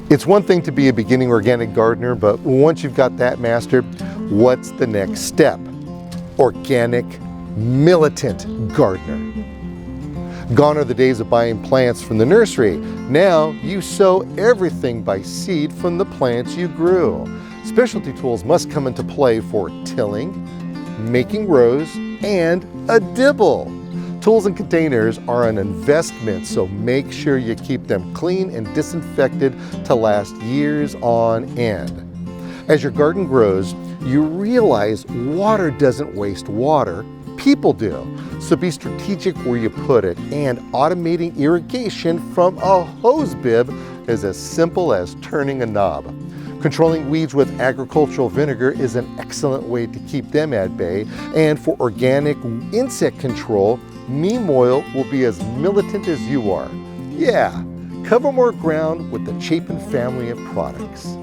It's one thing to be a beginning organic gardener, but once you've got that mastered, what's the next step? Organic, militant gardener. Gone are the days of buying plants from the nursery. Now you sow everything by seed from the plants you grew. Specialty tools must come into play for tilling, making rows, and a dibble. Tools and containers are an investment, so make sure you keep them clean and disinfected to last years on end. As your garden grows, you realize water doesn't waste water, people do. So be strategic where you put it, and automating irrigation from a hose bib is as simple as turning a knob. Controlling weeds with agricultural vinegar is an excellent way to keep them at bay, and for organic insect control, neem oil will be as militant as you are. Yeah, cover more ground with the Chapin family of products.